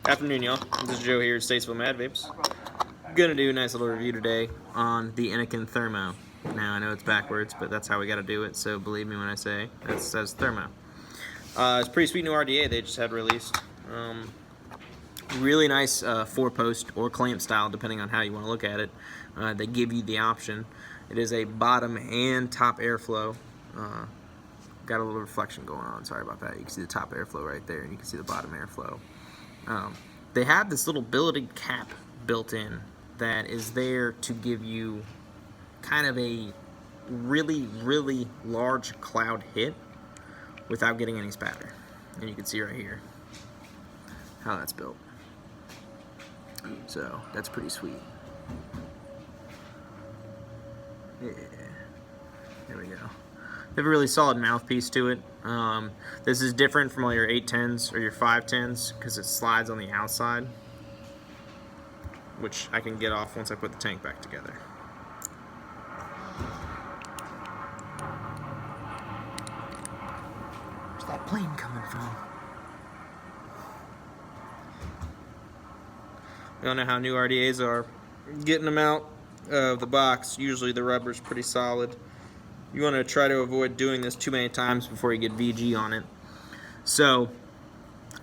Afternoon, y'all. This is Joe here at Statesville Mad Vapes. Gonna do a nice little review today on the Innokin Thermo. Now, I know it's backwards, but that's how we gotta do it, so believe me when I say it says Thermo. It's a pretty sweet new RDA they just had released. Really nice 4-post or clamp style, depending on how you want to look at it. They give you the option. It is a bottom and top airflow. Got a little reflection going on, sorry about that. You can see the top airflow right there, and you can see the bottom airflow. They have this little billeted cap built in that is there to give you kind of a really large cloud hit without getting any spatter. And you can see right here how that's built. So that's pretty sweet. Yeah, there we go. They have a really solid mouthpiece to it. This is different from all your 810s or your 510s because it slides on the outside, which I can get off once I put the tank back together. Where's that plane coming from? We all know how new RDAs are. Getting them out of the box, usually the rubber's pretty solid. You want to try to avoid doing this too many times before you get VG on it. So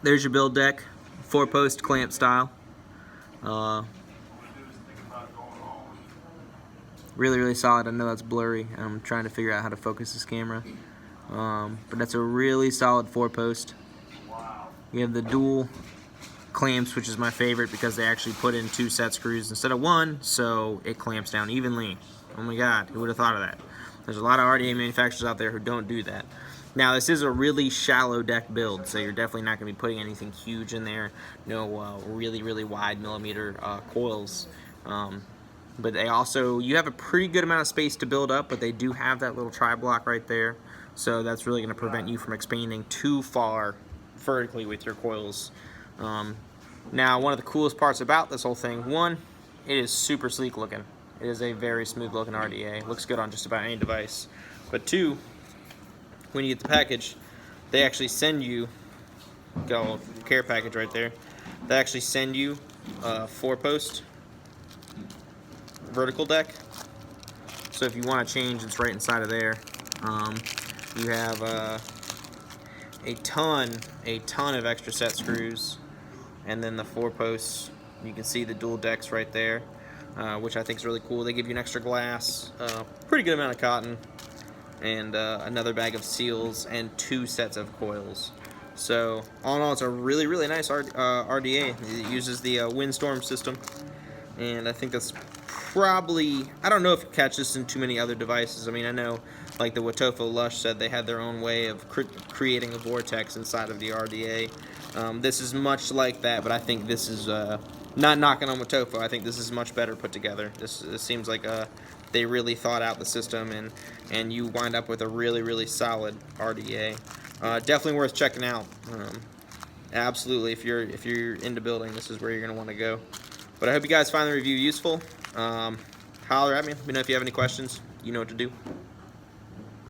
there's your build deck, 4-post clamp style. Really solid. I know that's blurry. I'm trying to figure out how to focus this camera. But that's a really solid 4-post. You have the dual clamps, which is my favorite because they actually put in 2 set screws instead of 1, so it clamps down evenly. Oh my god, who would have thought of that? There's a lot of RDA manufacturers out there who don't do that. Now, this is a really shallow deck build, so you're definitely not going to be putting anything huge in there. No really wide millimeter coils. But they also, you have a pretty good amount of space to build up, but they do have that little tri-block right there. So that's really going to prevent you from expanding too far vertically with your coils. Now, one of the coolest parts about this whole thing, one, it is super sleek looking. It is a very smooth looking RDA. Looks good on just about any device. But 2, when you get the package, they actually send you, got a little care package right there, they actually send you a 4-post vertical deck. So if you want to change, it's right inside of there. You have a ton of extra set screws, and then the 4-posts, you can see the dual decks right there, which I think is really cool. They give you an extra glass, pretty good amount of cotton, and another bag of seals, and 2 sets of coils. So all in all, it's a really nice RDA. It uses the Windstorm system, and I think that's probably, I don't know if you catch this in too many other devices. I mean, I know like the Watofo Lush said they had their own way of creating a vortex inside of the RDA. This is much like that, but I think this is not knocking on Watofo. I think this is much better put together. This seems like they really thought out the system, and you wind up with a really solid RDA. Definitely worth checking out. Absolutely, if you're into building, this is where you're gonna want to go. But I hope you guys find the review useful. Holler at me. Let me know if you have any questions. You know what to do.